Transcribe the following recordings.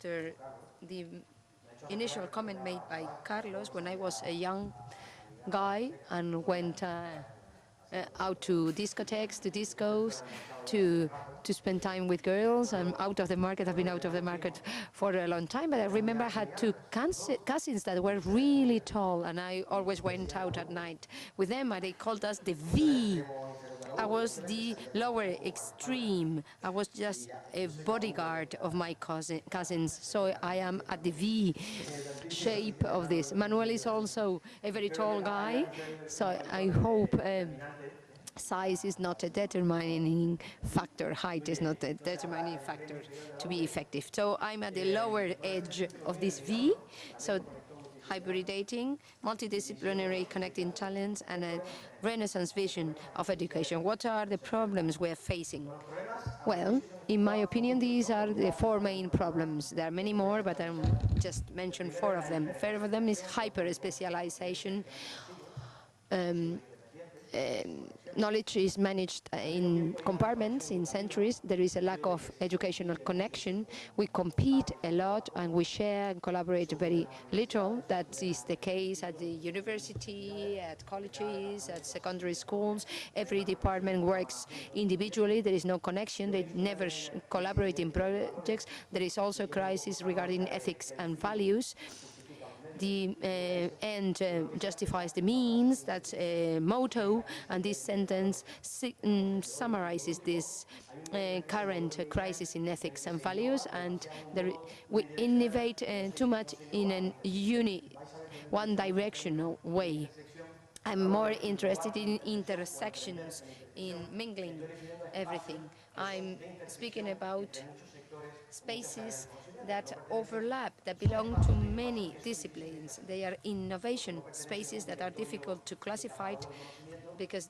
after the initial comment made by Carlos, when I was a young guy and went out to discotheques, to discos, to spend time with girls. I'm out of the market. I've been out of the market for a long time, but I remember I had two cousins that were really tall, and I always went out at night with them, and they called us the V. I was the lower extreme. I was just a bodyguard of my cousins, so I am at the V shape of this. Manuel is also a very tall guy, so I hope size is not a determining factor, height is not a determining factor to be effective. So I'm at the lower edge of this V, so hybridating, multidisciplinary connecting talents, and a Renaissance vision of education. What are the problems we're facing? Well, in my opinion, these are the four main problems. There are many more, but I just mentioned four of them. First of them is hyper-specialization. Knowledge is managed in compartments, in centuries. There is a lack of educational connection. We compete a lot and we share and collaborate very little. That is the case at the university, at colleges, at secondary schools. Every department works individually. There is no connection. They never collaborate in projects. There is also a crisis regarding ethics and values. The end justifies the means. That's a motto, and this sentence summarizes this current crisis in ethics and values. And we innovate too much in a one-directional way. I'm more interested in intersections, in mingling everything. I'm speaking about spaces that overlap, that belong to many disciplines. They are innovation spaces that are difficult to classify because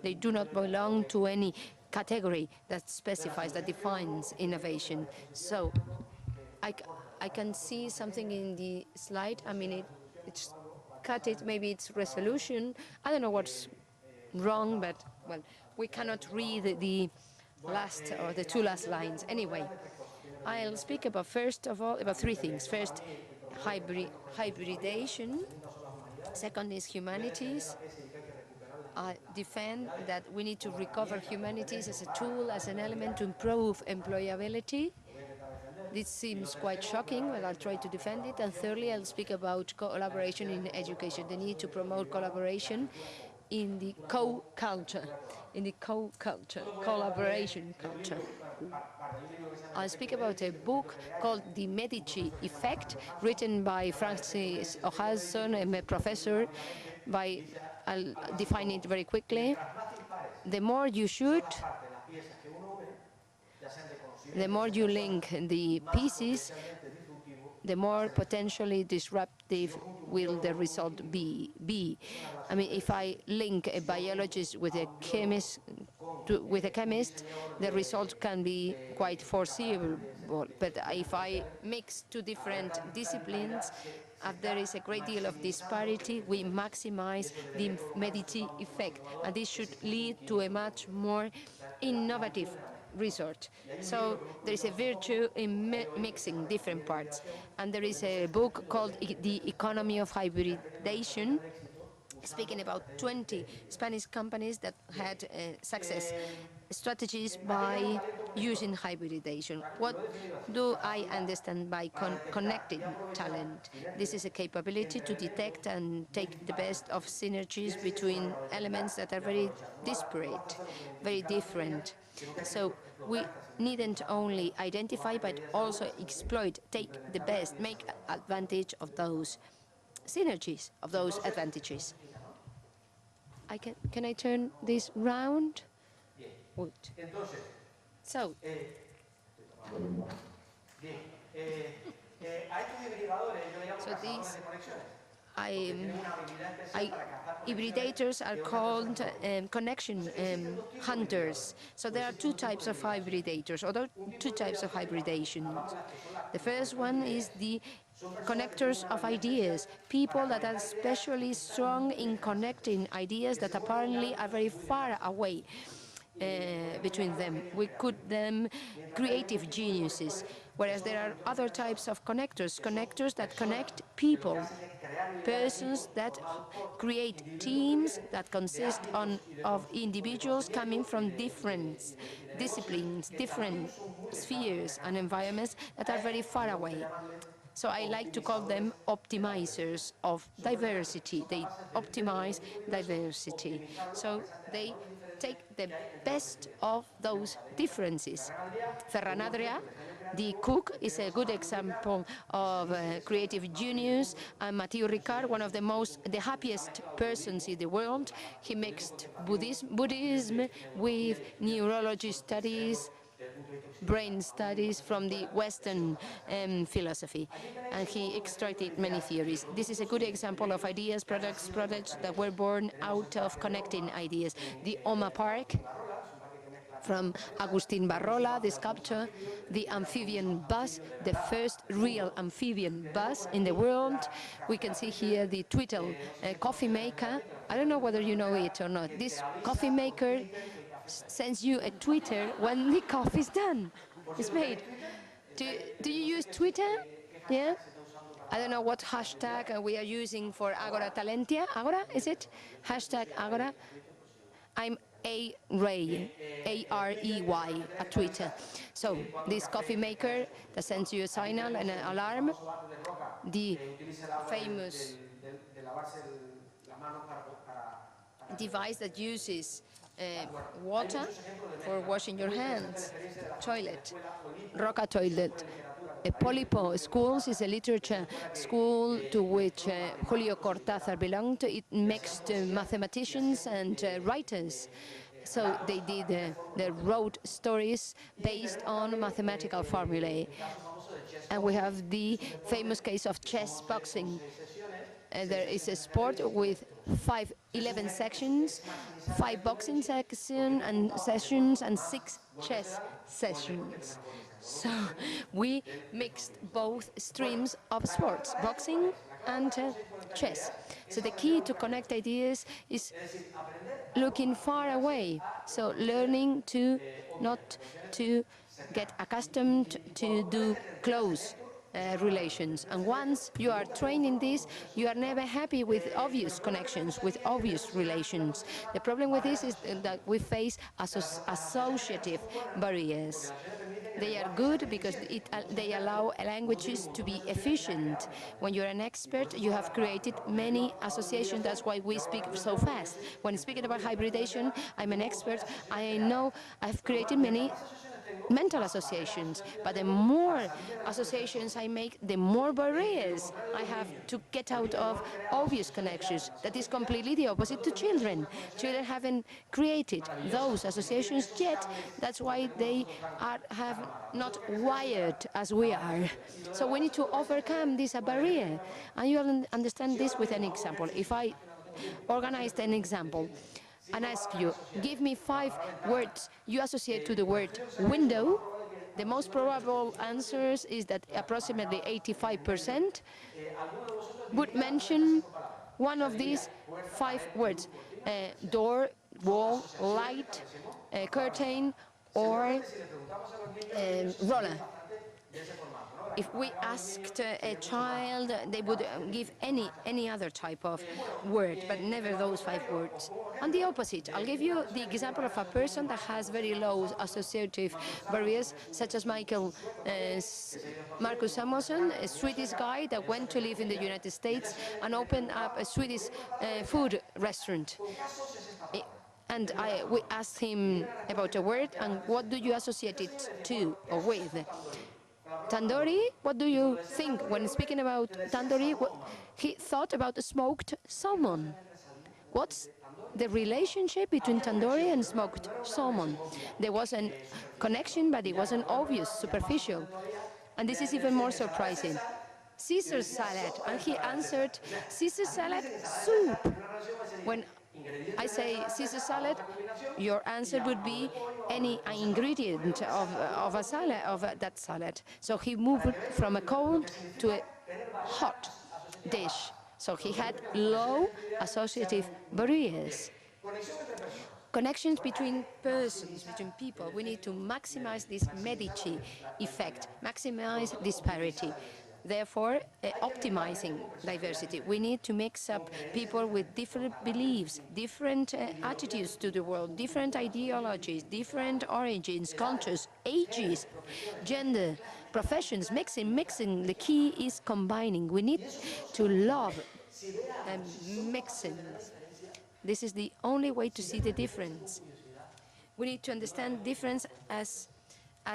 they do not belong to any category that specifies, that defines innovation. So I can see something in the slide. I mean, it's cut it, maybe it's resolution. I don't know what's wrong, but, well, we cannot read the last or the two last lines. Anyway, I'll speak about, first of all, about three things. First, hybridation. Second is humanities. I defend that we need to recover humanities as a tool, as an element to improve employability. This seems quite shocking, but I'll try to defend it. And thirdly, I'll speak about collaboration in education, the need to promote collaboration in the co-culture, collaboration culture. I'll speak about a book called The Medici Effect, written by Francis O'Hudson, a professor. I'll define it very quickly. The more you shoot, the more you link the pieces, the more potentially disruptive will the result be. I mean, if I link a biologist with a chemist, the result can be quite foreseeable. But if I mix two different disciplines, there is a great deal of disparity. We maximize the Medici effect, and this should lead to a much more innovative resort. So there is a virtue in mixing different parts. And there is a book called The Economy of Hybridation, speaking about 20 Spanish companies that had success strategies by using hybridation. What do I understand by connected talent? This is a capability to detect and take the best of synergies between elements that are very disparate, very different. So we needn't only identify, but also exploit, take the best, make advantage of those synergies, of those advantages. Can I turn this round? Good. So, these hybridators are called connection hunters. So there are two types of hybridators, or two types of hybridation. The first one is the connectors of ideas, people that are especially strong in connecting ideas that apparently are very far away between them. We call them creative geniuses. Whereas there are other types of connectors, connectors that connect people, persons that create teams that consist of individuals coming from different disciplines, different spheres and environments that are very far away. So I like to call them optimizers of diversity. They optimize diversity. So they take the best of those differences. Ferran Adrià, the cook, is a good example of creative genius, and Mathieu Ricard, one of the happiest persons in the world. He mixed Buddhism with neurology studies, brain studies from the Western philosophy, and he extracted many theories. This is a good example of ideas, products that were born out of connecting ideas. The Oma Park, from Agustín Barrola, the sculptor, the amphibian bus, the first real amphibian bus in the world. We can see here the Twiddle coffee maker. I don't know whether you know it or not. This coffee maker sends you a Twitter when the coffee is done. It's made. Do you use Twitter? Yeah? I don't know what hashtag we are using for Agora Talentia. Agora, is it? Hashtag Agora. I'm A. Rey, A-R-E-Y, at Twitter. So this coffee maker that sends you a signal and an alarm, the famous device that uses water for washing your hands, toilet, Roca toilet. Polipo Schools is a literature school to which Julio Cortázar belonged. It mixed mathematicians and writers. So they wrote stories based on mathematical formulae. And we have the famous case of chess boxing. There is a sport with 11 sections, 5 boxing sessions, and 6 chess sessions. So we mixed both streams of sports, boxing and chess. So the key to connect ideas is looking far away. So learning to not to get accustomed to do close relations. And once you are trained in this, you are never happy with obvious connections, with obvious relations. The problem with this is that we face associative barriers. They are good because they allow languages to be efficient. When you're an expert, you have created many associations. That's why we speak so fast. When speaking about hybridation, I'm an expert. I know I've created many mental associations, but the more associations I make, the more barriers I have to get out of obvious connections. That is completely the opposite to children. Children haven't created those associations yet. That's why they have not wired as we are. So we need to overcome this barrier. And you'll understand this with an example. If I organized an example and ask you, give me 5 words you associate to the word window, the most probable answers is that approximately 85% would mention one of these 5 words: door, wall, light, curtain, or roller. If we asked a child, they would give any other type of word, but never those 5 words. On the opposite, I'll give you the example of a person that has very low associative barriers, such as Marcus Samuelsson, a Swedish guy that went to live in the United States and opened up a Swedish food restaurant. And we asked him about a word, and what do you associate it to or with? Tandoori, what do you think when speaking about tandoori? He thought about smoked salmon. What's the relationship between tandoori and smoked salmon? There was a connection, but it wasn't obvious, superficial. And this is even more surprising. Caesar salad, and he answered, Caesar salad soup. When I say Caesar salad, your answer would be any ingredient of a salad, of that salad. So he moved from a cold to a hot dish. So he had low associative barriers. connections between persons, between people. We need to maximize this Medici effect, maximize disparity. Therefore, optimizing diversity. We need to mix up people with different beliefs, different attitudes to the world, different ideologies, different origins, cultures, ages, gender, professions, mixing. The key is combining. We need to love mixing. This is the only way to see the difference. We need to understand difference as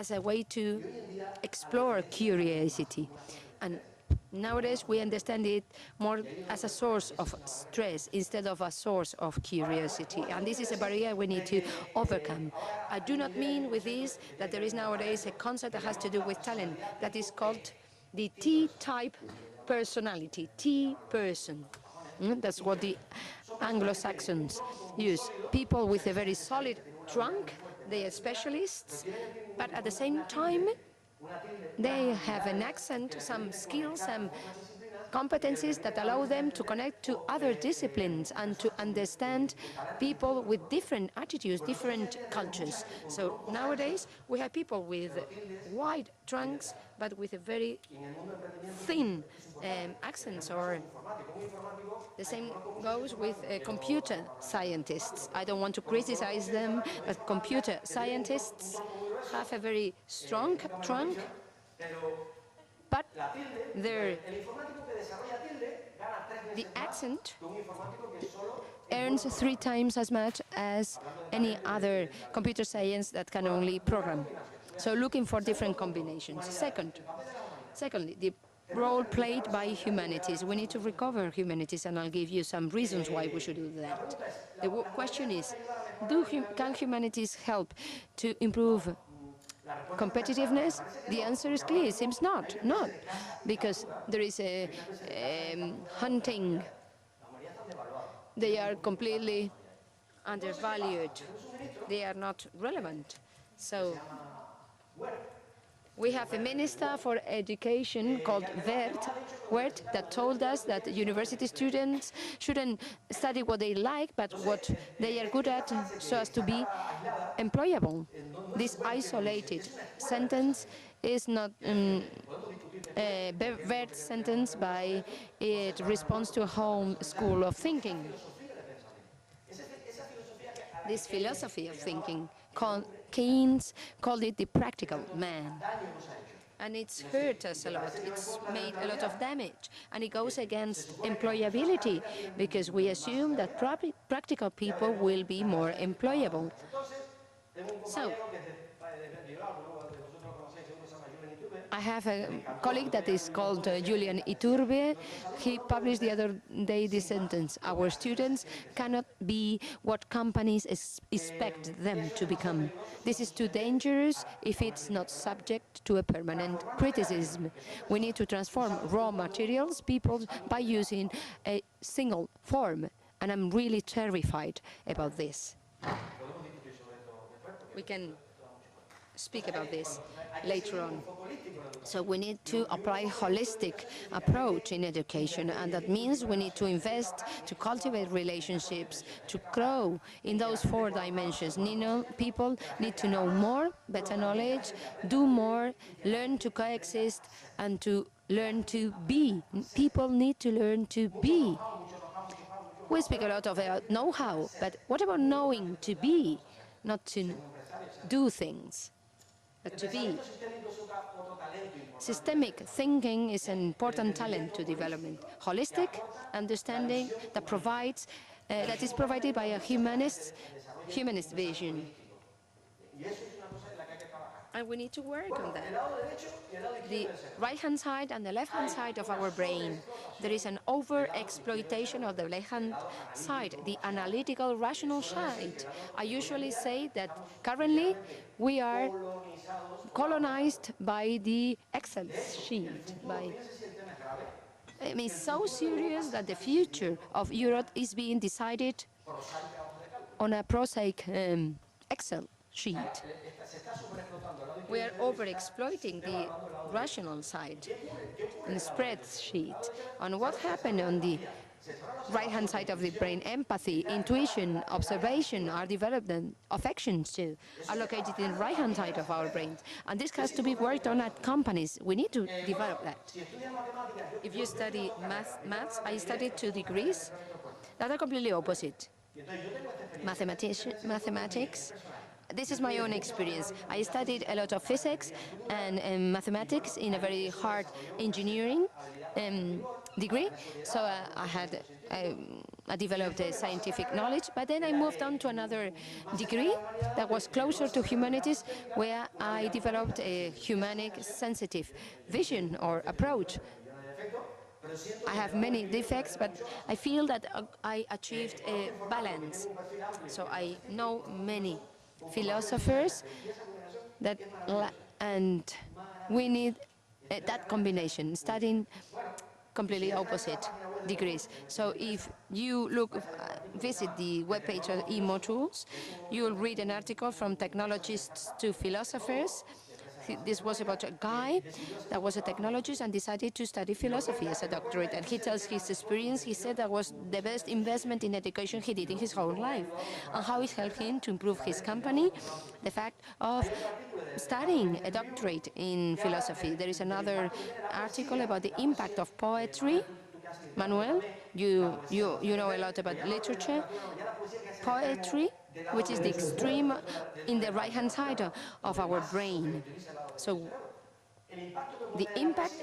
a way to explore curiosity. And nowadays we understand it more as a source of stress instead of a source of curiosity. And this is a barrier we need to overcome. I do not mean with this that there is nowadays a concept that has to do with talent that is called the T-type personality, T-person. That's what the Anglo-Saxons use. People with a very solid trunk, they are specialists, but at the same time, they have an accent, some skills, some competencies that allow them to connect to other disciplines and to understand people with different attitudes, different cultures. So nowadays, we have people with wide trunks, but with a very thin accents, or the same goes with computer scientists. I don't want to criticize them, but computer scientists have a very strong trunk, but the accent earns 3 times as much as any other computer science that can only program. So looking for different combinations. Secondly, the role played by humanities. We need to recover humanities, and I'll give you some reasons why we should do that. The question is, can humanities help to improve competitiveness? The answer is clear. It seems not, because there is a hunting. They are completely undervalued. They are not relevant. So we have a minister for education called Wert that told us that university students shouldn't study what they like, but what they are good at, so as to be employable. This isolated sentence is not Wert's sentence, but it responds to a home school of thinking. This philosophy of thinking, Keynes called it the practical man. And it's hurt us a lot. It's made a lot of damage. And it goes against employability, because we assume that practical people will be more employable. So, I have a colleague that is called Julian Iturbe. He published the other day this sentence: our students cannot be what companies expect them to become. This is too dangerous if it's not subject to a permanent criticism. We need to transform raw materials, people, by using a single form. And I'm really terrified about this. We can speak about this later on. So we need to apply a holistic approach in education, and that means we need to invest, to cultivate relationships, to grow in those 4 dimensions. People need to know more, better knowledge, do more, learn to coexist, and to learn to be. People need to learn to be. We speak a lot about know-how, but what about knowing to be, not to do things, but to be? Systemic thinking is an important talent to development. Holistic understanding that is provided by a humanist vision. And we need to work on that. The right-hand side and the left-hand side of our brain. There is an over-exploitation of the left-hand side, the analytical, rational side. I usually say that currently we are colonized by the Excel sheet. It's so serious that the future of Europe is being decided on a prosaic Excel sheet. We are over-exploiting the rational side and spreadsheet. And what happened on the right-hand side of the brain, empathy, intuition, observation are developed, and affections too are located in the right-hand side of our brains. And this has to be worked on at companies. We need to develop that. If you study maths, I studied 2 degrees that are completely opposite. Mathematics, this is my own experience. I studied a lot of physics and mathematics in a very hard engineering degree. So I developed a scientific knowledge, but then I moved on to another degree that was closer to humanities, where I developed a humanic sensitive vision or approach. I have many defects, but I feel that I achieved a balance. So I know many philosophers and we need that combination, studying completely opposite degrees. So if you visit the webpage of eModules, you'll read an article from technologists to philosophers. This was about a guy that was a technologist and decided to study philosophy as a doctorate. And he tells his experience. He said that was the best investment in education he did in his whole life, and how it helped him to improve his company. The fact of studying a doctorate in philosophy. There is another article about the impact of poetry. Manuel, you know a lot about literature. Poetry, which is the extreme in the right-hand side of our brain. So the impact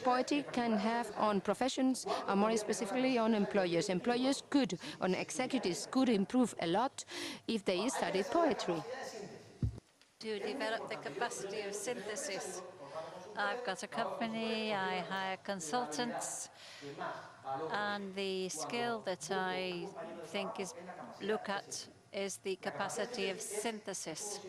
poetry can have on professions, and more specifically on employers. Employers could, on executives, could improve a lot if they studied poetry. To develop the capacity of synthesis. I've got a company, I hire consultants, and the skill that I think look at is the capacity of synthesis.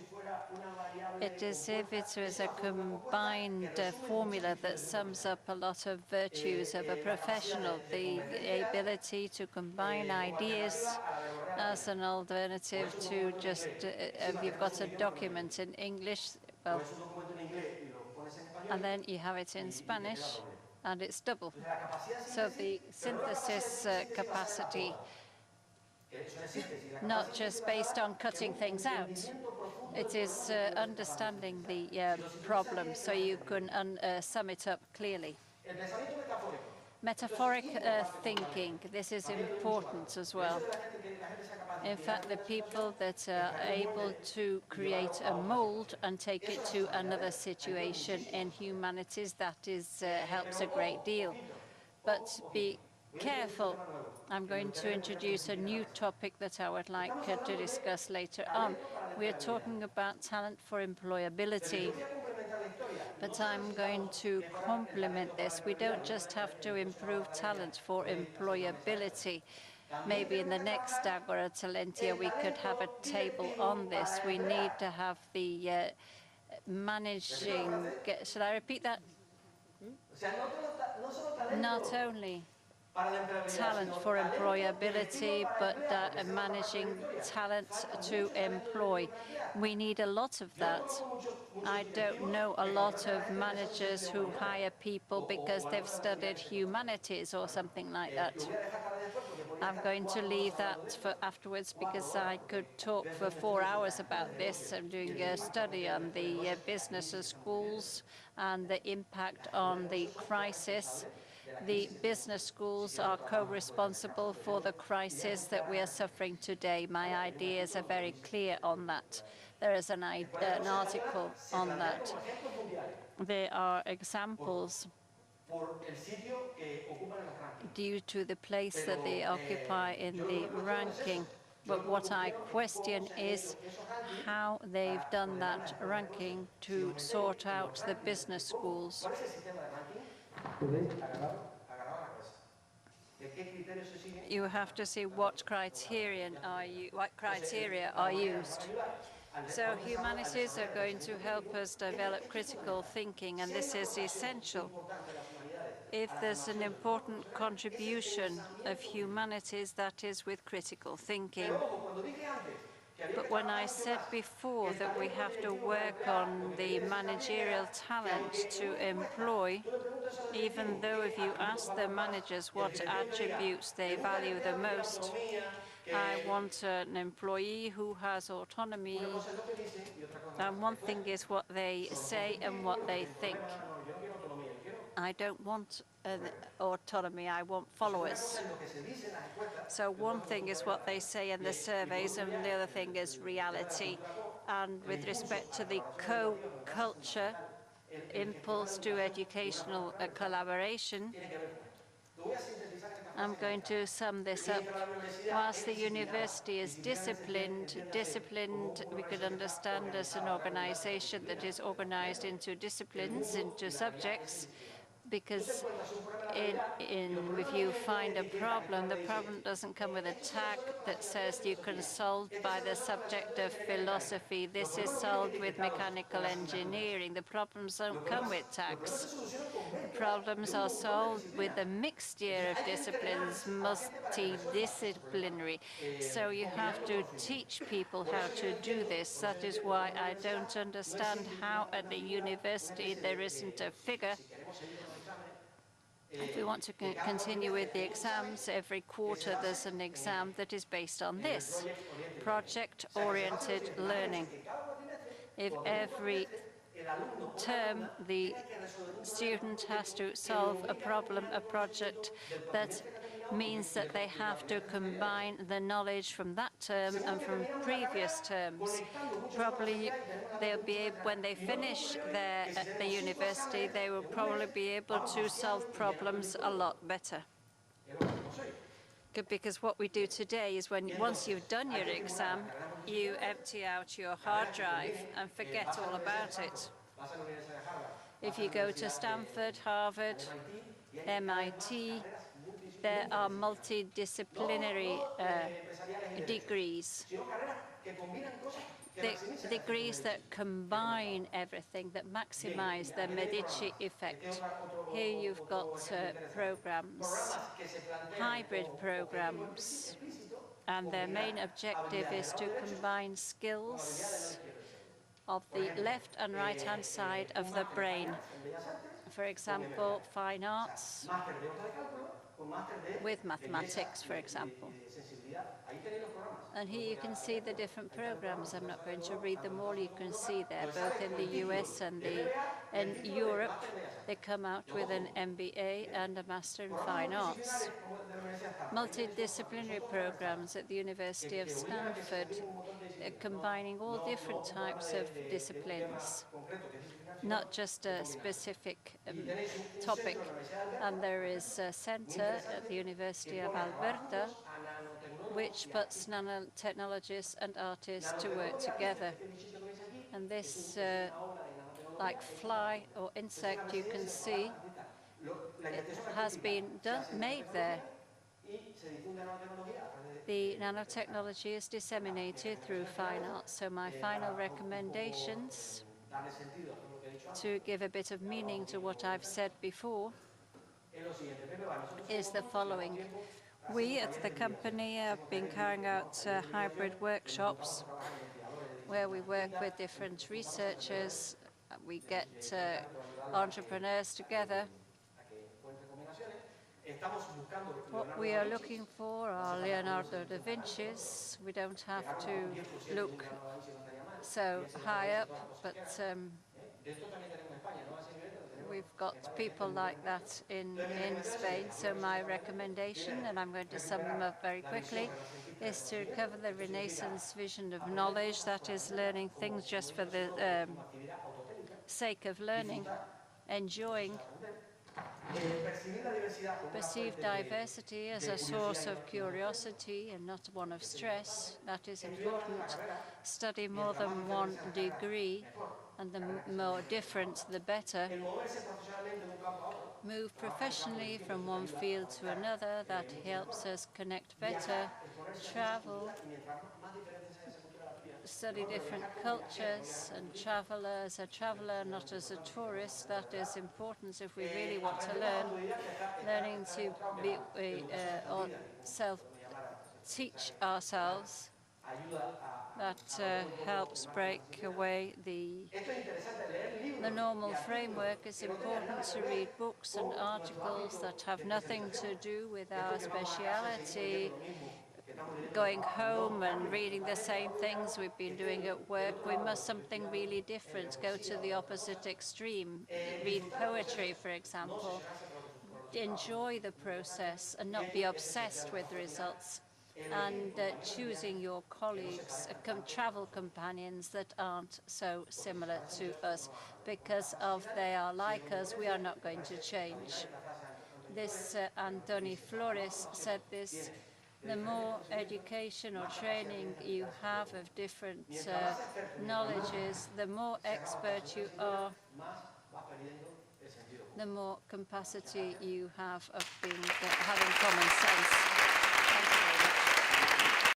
It is if it was a combined formula that sums up a lot of virtues of a professional, the ability to combine ideas as an alternative to just, if you've got a document in English, well, and then you have it in Spanish, and it's double. So the synthesis capacity, not just based on cutting things out. It is understanding the problem so you can sum it up clearly. Metaphoric thinking, this is important as well. In fact, the people that are able to create a mold and take it to another situation in humanities, that helps a great deal. But be careful. I'm going to introduce a new topic that I would like to discuss later on. We are talking about talent for employability. But I'm going to complement this. We don't just have to improve talent for employability. Maybe in the next Agora Talentia we could have a table on this. We need to have the managing. Should I repeat that? Not only talent for employability, but managing talent to employ. We need a lot of that. I don't know a lot of managers who hire people because they've studied humanities or something like that. I'm going to leave that for afterwards because I could talk for 4 hours about this. I'm doing a study on the business schools and the impact on the crisis. The business schools are co-responsible for the crisis that we are suffering today. My ideas are very clear on that. There is an article on that. There are examples due to the place that they occupy in the ranking. But what I question is how they've done that ranking to sort out the business schools. You have to see what criteria are used. So humanities are going to help us develop critical thinking, and this is essential. If there's an important contribution of humanities, that is with critical thinking. But when I said before that we have to work on the managerial talent to employ, even though if you ask the managers what attributes they value the most, I want an employee who has autonomy. And one thing is what they say and what they think. I don't want autonomy, I want followers. So one thing is what they say in the surveys, and the other thing is reality. And with respect to the co-culture, impulse to educational collaboration, I'm going to sum this up. Whilst the university is disciplined, we could understand as an organization that is organized into disciplines, into subjects, because if you find a problem, the problem doesn't come with a tag that says you can solve by the subject of philosophy. This is solved with mechanical engineering. The problems don't come with tags. The problems are solved with a mixture of disciplines, multidisciplinary. So you have to teach people how to do this. That is why I don't understand how at the university there isn't a figure. If we want to continue with the exams, every quarter there's an exam that is based on this, project-oriented learning. If every term the student has to solve a problem, a project, that means that they have to combine the knowledge from that term and from previous terms. Probably they'll be able, when they finish at the university, they will probably be able to solve problems a lot better. Because what we do today is once you've done your exam, you empty out your hard drive and forget all about it. If you go to Stanford, Harvard, MIT, there are multidisciplinary degrees. The degrees that combine everything, that maximize the Medici effect. Here you've got programs, hybrid programs, and their main objective is to combine skills of the left and right-hand side of the brain. For example, fine arts with mathematics, for example. And here you can see the different programs. I'm not going to read them all. You can see there, both in the US and in Europe, they come out with an MBA and a Master in Fine Arts. Multidisciplinary programs at the University of Stanford, combining all different types of disciplines, not just a specific topic. And there is a center at the University of Alberta which puts nanotechnologists and artists to work together. And this, like fly or insect, you can see, it has been made there. The nanotechnology is disseminated through fine arts. So my final recommendations, to give a bit of meaning to what I've said before, is the following. We at the company have been carrying out hybrid workshops where we work with different researchers. We get entrepreneurs together. What we are looking for are Leonardo da Vinci's. We don't have to look so high up, but we've got people like that in Spain. So my recommendation, and I'm going to sum them up very quickly, is to recover the Renaissance vision of knowledge, that is learning things just for the sake of learning, enjoying. Perceive diversity as a source of curiosity and not one of stress. That is important. Study more than one degree, and the more different, the better. Move professionally from one field to another. That helps us connect better. Travel. Study different cultures and travel as a traveler, not as a tourist. That is important if we really want to learn. Learning to be self-teach ourselves. that helps break away the normal framework. It's important to read books and articles that have nothing to do with our speciality. Going home and reading the same things we've been doing at work, we must something really different, go to the opposite extreme, read poetry, for example, enjoy the process and not be obsessed with the results, and choosing your colleagues, travel companions that aren't so similar to us, because if they are like us, we are not going to change. This, Antoni Flores said this, the more education or training you have of different knowledges, the more expert you are, the more capacity you have of having common sense.